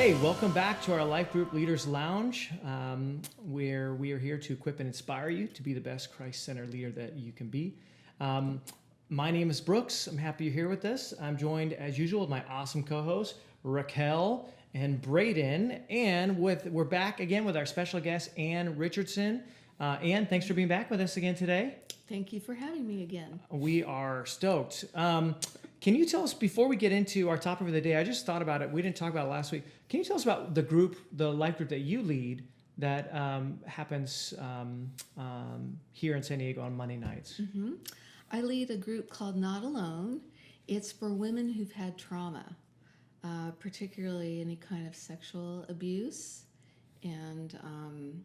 Hey, welcome back to our Life Group Leaders Lounge, where we are here to equip and inspire you to be the best Christ-centered leader that you can be. My name is Brooks. I'm happy you're here with us. I'm joined, as usual, with my awesome co-hosts, Raquel and Braden. And we're back again with our special guest, Ann Richardson. Ann, thanks for being back with us again today. Thank you for having me again. We are stoked. Can you tell us, before we get into our topic of the day, I just thought about it. We didn't talk about it last week. Can you tell us about the group, the life group that you lead that happens here in San Diego on Monday nights? Mm-hmm. I lead a group called Not Alone. It's for women who've had trauma, particularly any kind of sexual abuse. And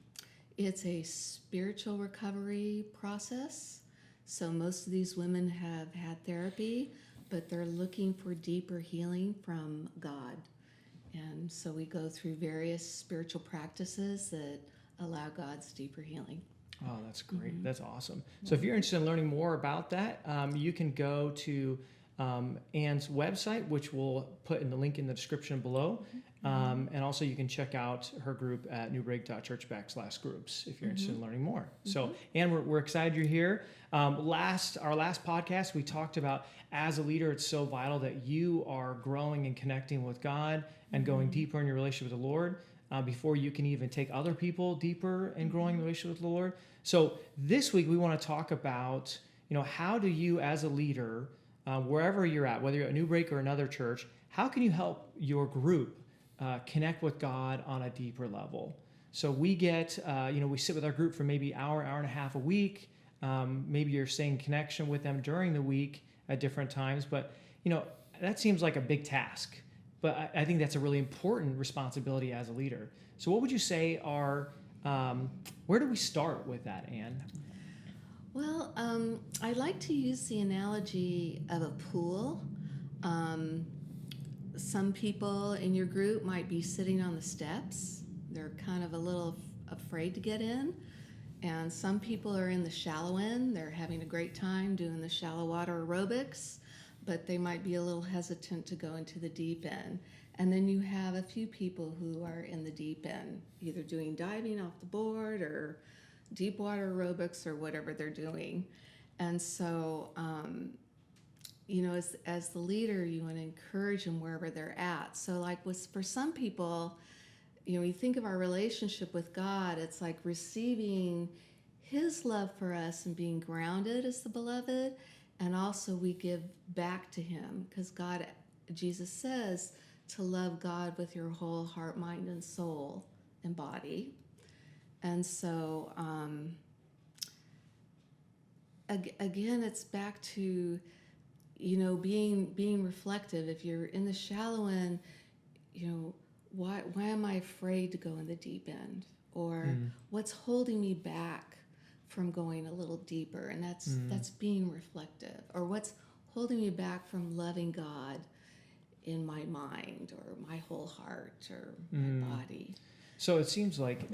it's a spiritual recovery process. So most of these women have had therapy, but they're looking for deeper healing from God. And so we go through various spiritual practices that allow God's deeper healing. Oh, that's great. Mm-hmm. That's awesome. So if you're interested in learning more about that, you can go to Ann's website, which we'll put in the link in the description below. And also you can check out her group at newbreak.church/groups if you're interested in learning more. So, Ann, we're excited you're here. Our last podcast, we talked about, as a leader, it's so vital that you are growing and connecting with God and going deeper in your relationship with the Lord before you can even take other people deeper and growing in relationship with the Lord. So this week we want to talk about, how do you as a leader, wherever you're at, whether you're at Newbreak or another church, how can you help your group connect with God on a deeper level? So we get, we sit with our group for maybe hour and a half a week. Maybe you're staying in connection with them during the week at different times, but that seems like a big task. But I think that's a really important responsibility as a leader. So what would you say are, where do we start with that, Ann? Well, I like to use the analogy of a pool. Some people in your group might be sitting on the steps. They're kind of a little afraid to get in. And some people are in the shallow end. They're having a great time doing the shallow water aerobics, but they might be a little hesitant to go into the deep end. And then you have a few people who are in the deep end, either doing diving off the board or deep water aerobics or whatever they're doing. And so, as the leader, you want to encourage them wherever they're at. So like for some people, you think of our relationship with God, it's like receiving His love for us and being grounded as the beloved. And also we give back to Him because Jesus says to love God with your whole heart, mind, and soul and body. And so, again, it's back to, being reflective. If you're in the shallow end, why am I afraid to go in the deep end? Or what's holding me back from going a little deeper? And that's being reflective. Or what's holding me back from loving God in my mind or my whole heart or my body? So it sounds like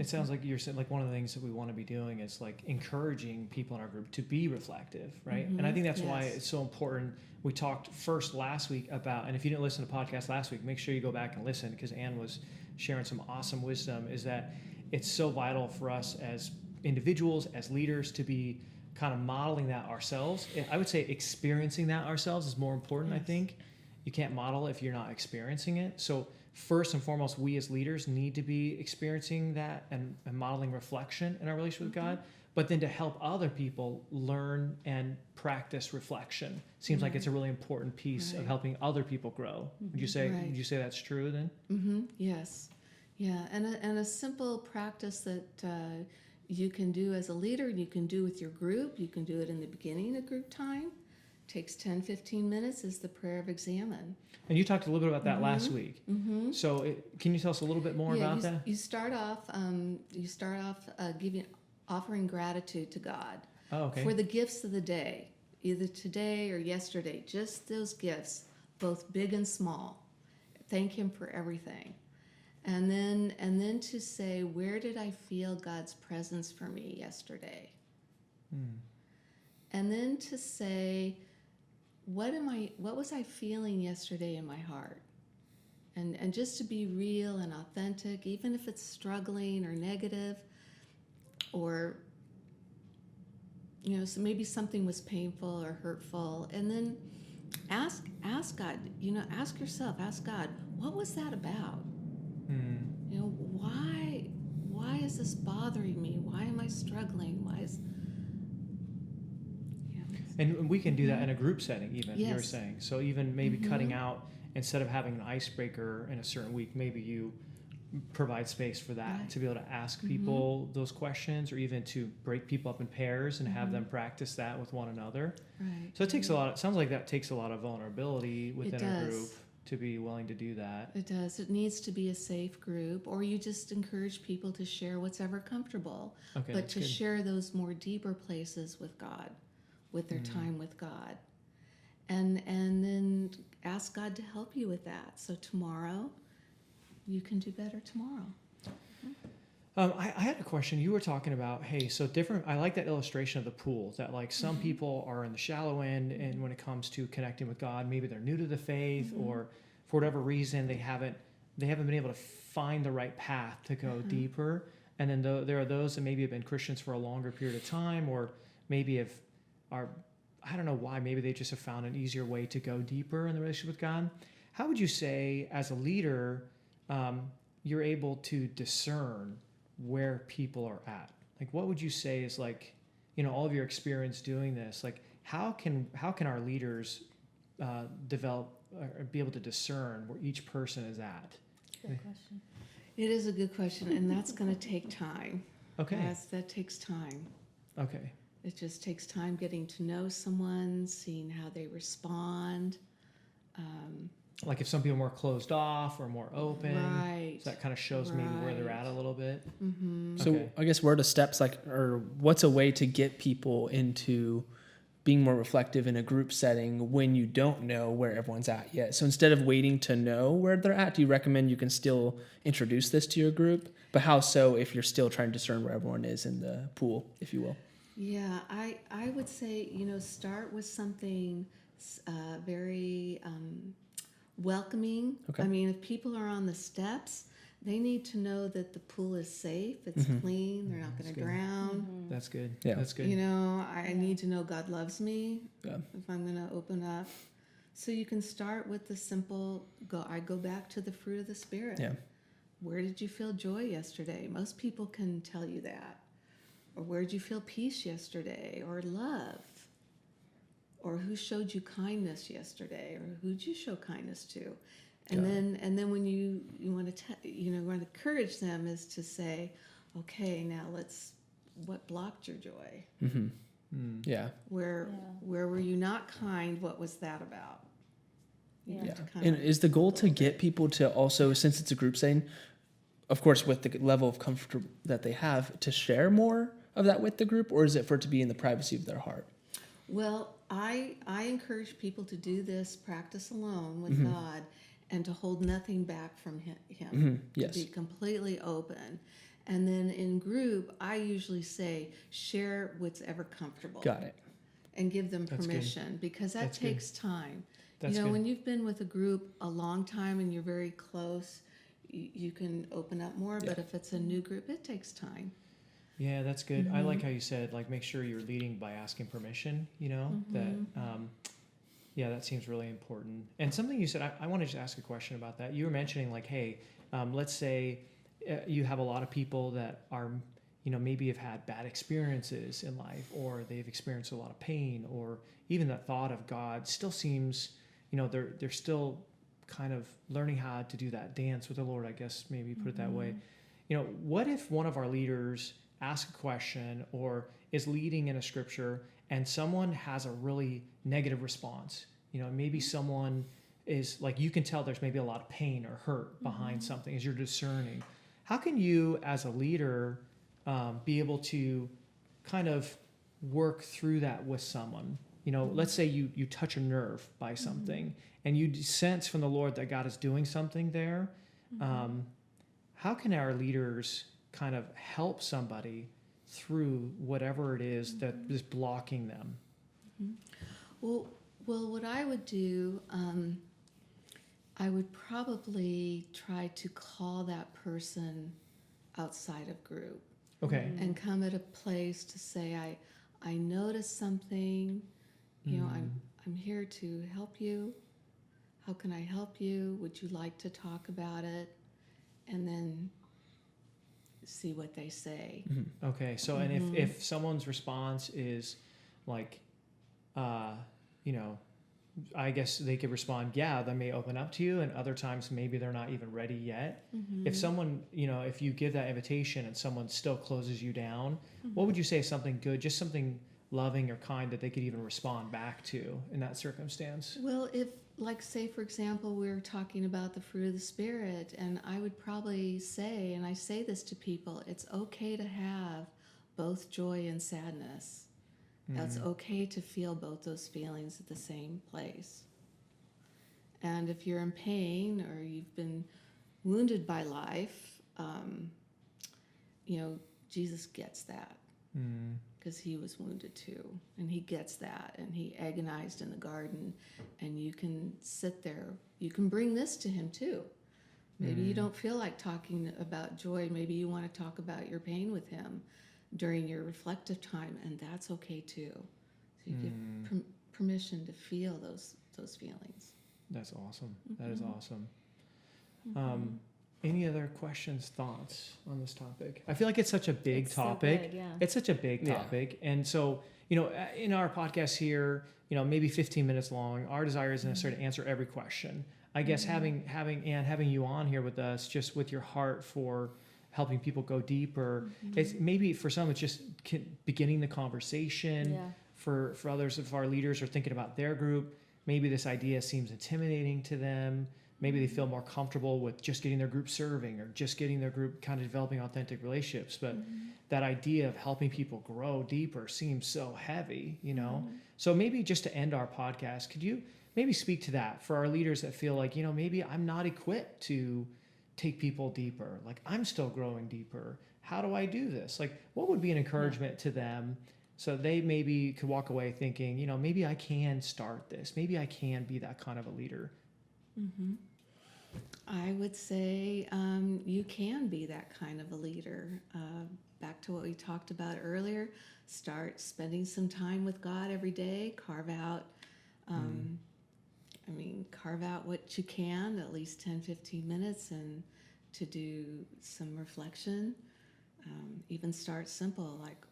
you're saying, like, one of the things that we want to be doing is like encouraging people in our group to be reflective, right? And I think that's why it's so important. We talked first last week about, and if you didn't listen to the podcast last week, make sure you go back and listen because Ann was sharing some awesome wisdom, is that it's so vital for us as individuals, as leaders, to be kind of modeling that ourselves. I would say experiencing that ourselves is more important, I think. You can't model if you're not experiencing it. So first and foremost, we as leaders need to be experiencing that and modeling reflection in our relationship with God, but then to help other people learn and practice reflection. Seems like it's a really important piece of helping other people grow. Would you say that's true then? Yes. Yeah, and a simple practice that you can do as a leader, you can do with your group, you can do it in the beginning of group time. Takes 10-15 minutes is the prayer of examine. And you talked a little bit about that last week. So can you tell us a little bit more about that? You start off offering gratitude to God for the gifts of the day, either today or yesterday, just those gifts, both big and small. Thank Him for everything. And then to say, where did I feel God's presence for me yesterday? And then to say, what was I feeling yesterday in my heart? and just to be real and authentic, even if it's struggling or negative, or so maybe something was painful or hurtful, and then ask God, ask yourself, ask God, what was that about? Why is this bothering me? Why am I struggling? Why is And we can do that in a group setting, even, you were Yes. saying. So even maybe cutting out, instead of having an icebreaker in a certain week, maybe you provide space for that, Right. to be able to ask people those questions, or even to break people up in pairs and have them practice that with one another. right? So it takes a lot, it sounds like that takes a lot of vulnerability within a does. group to be willing to do that. It does. It needs to be a safe group, or you just encourage people to share what's ever comfortable, Okay, but that's to good. share those more deeper places with God, with their time with God, and then ask God to help you with that. So tomorrow, you can do better tomorrow. I had a question. You were talking about, hey, so different. I like that illustration of the pool. That like some people are in the shallow end, and when it comes to connecting with God, maybe they're new to the faith, or for whatever reason they haven't been able to find the right path to go deeper. And then there are those that maybe have been Christians for a longer period of time, or maybe I don't know why. Maybe they just have found an easier way to go deeper in the relationship with God. How would you say, as a leader, you're able to discern where people are at? Like, what would you say is, like, all of your experience doing this, like, how can our leaders develop or be able to discern where each person is at? Good question. It is a good question, and that's going to take time. Okay. That takes time. Okay. It just takes time getting to know someone, seeing how they respond. Like if some people are more closed off or more open, Right. so that kind of shows maybe where they're at a little bit. So Okay. I guess where are the steps, like, or what's a way to get people into being more reflective in a group setting when you don't know where everyone's at yet? So instead of waiting to know where they're at, do you recommend you can still introduce this to your group? But how so if you're still trying to discern where everyone is in the pool, if you will? Yeah, I would say, start with something very welcoming. Okay. I mean, if people are on the steps, they need to know that the pool is safe, it's clean, they're not going to good. drown. That's good. Yeah. That's good. I need to know God loves me Yeah. if I'm going to open up. So you can start with the simple, I go back to the fruit of the Spirit. Yeah. Where did you feel joy yesterday? Most people can tell you that. Or where did you feel peace yesterday? Or love? Or who showed you kindness yesterday? Or who did you show kindness to? And then when you want to want to encourage them is to say, okay, now what blocked your joy? Yeah. Where were you not kind? What was that about? You have Yeah. to kind And of- is the goal to get people to also, since it's a group setting, of course, with the level of comfort that they have, to share more of that with the group, or is it for it to be in the privacy of their heart? Well, I encourage people to do this practice alone with God and to hold nothing back from him. Yes. To be completely open. And then in group, I usually say, share what's ever comfortable. Got it. And give them That's good. permission because that That's good. takes time. That's good. When you've been with a group a long time and you're very close, you can open up more. But if it's a new group, it takes time. Yeah, that's good. I like how you said, like, make sure you're leading by asking permission, that, that seems really important. And something you said, I wanted to ask a question about that. You were mentioning, like, hey, let's say you have a lot of people that are, maybe have had bad experiences in life, or they've experienced a lot of pain, or even the thought of God still seems, they're still kind of learning how to do that dance with the Lord, I guess, maybe put it that way. What if one of our leaders asks a question or is leading in a scripture and someone has a really negative response? Maybe someone is like, you can tell there's maybe a lot of pain or hurt behind something as you're discerning. How can you, as a leader, be able to kind of work through that with someone? Let's say you touch a nerve by something and you sense from the Lord that God is doing something there. How can our leaders kind of help somebody through whatever it is that is blocking them? Well, what I would do I would probably try to call that person outside of group Okay. and come at a place to say, I noticed something, I'm here to help you. How can I help you? Would you like to talk about it? And then see what they say. Okay. So, and if someone's response is like, I guess they could respond, yeah, they may open up to you, and other times maybe they're not even ready yet. If someone, if you give that invitation and someone still closes you down, what would you say is something good, just something loving or kind that they could even respond back to in that circumstance? Well, if, like, say, for example, we're talking about the fruit of the Spirit, and I would probably say, and I say this to people, it's okay to have both joy and sadness. It's okay to feel both those feelings at the same place. And if you're in pain or you've been wounded by life, Jesus gets that. Because he was wounded too, and he gets that, and he agonized in the garden, and you can sit there, you can bring this to him too. Maybe you don't feel like talking about joy, maybe you want to talk about your pain with him during your reflective time, and that's okay too. So you give permission to feel those feelings. That's awesome. That is awesome. Any other questions, thoughts on this topic? I feel like it's such a big topic. So big, yeah. It's such a big topic. And so, in our podcast here, maybe 15 minutes long, our desire isn't necessarily to answer every question. I guess having you on here with us, just with your heart for helping people go deeper, it's maybe for some, it's just beginning the conversation. Yeah. For others, if our leaders are thinking about their group, maybe this idea seems intimidating to them. Maybe they feel more comfortable with just getting their group serving or just getting their group kind of developing authentic relationships. But that idea of helping people grow deeper seems so heavy, So maybe just to end our podcast, could you maybe speak to that for our leaders that feel like, maybe I'm not equipped to take people deeper. Like, I'm still growing deeper. How do I do this? Like, what would be an encouragement to them so they maybe could walk away thinking, maybe I can start this. Maybe I can be that kind of a leader. I would say you can be that kind of a leader. Back to what we talked about earlier, start spending some time with God every day. Carve out what you can, at least 10, 15 minutes, and to do some reflection. Even start simple, like,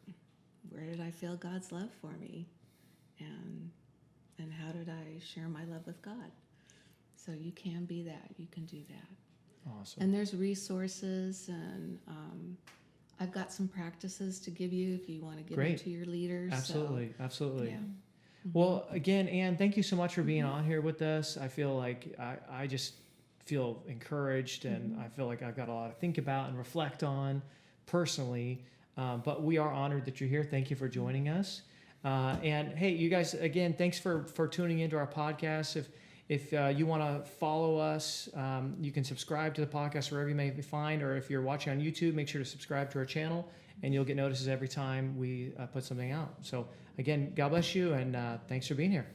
where did I feel God's love for me? And how did I share my love with God? So you can be that. You can do that. Awesome. And there's resources, and I've got some practices to give you if you want to give them to your leaders. Absolutely. So, Absolutely. yeah. Well, again, Anne, thank you so much for being on here with us. I feel like I just feel encouraged, and I feel like I've got a lot to think about and reflect on personally. But we are honored that you're here. Thank you for joining us. And hey, you guys, again, thanks for tuning into our podcast. If you want to follow us, you can subscribe to the podcast wherever you may find, or if you're watching on YouTube, make sure to subscribe to our channel, and you'll get notices every time we put something out. So again, God bless you, and thanks for being here.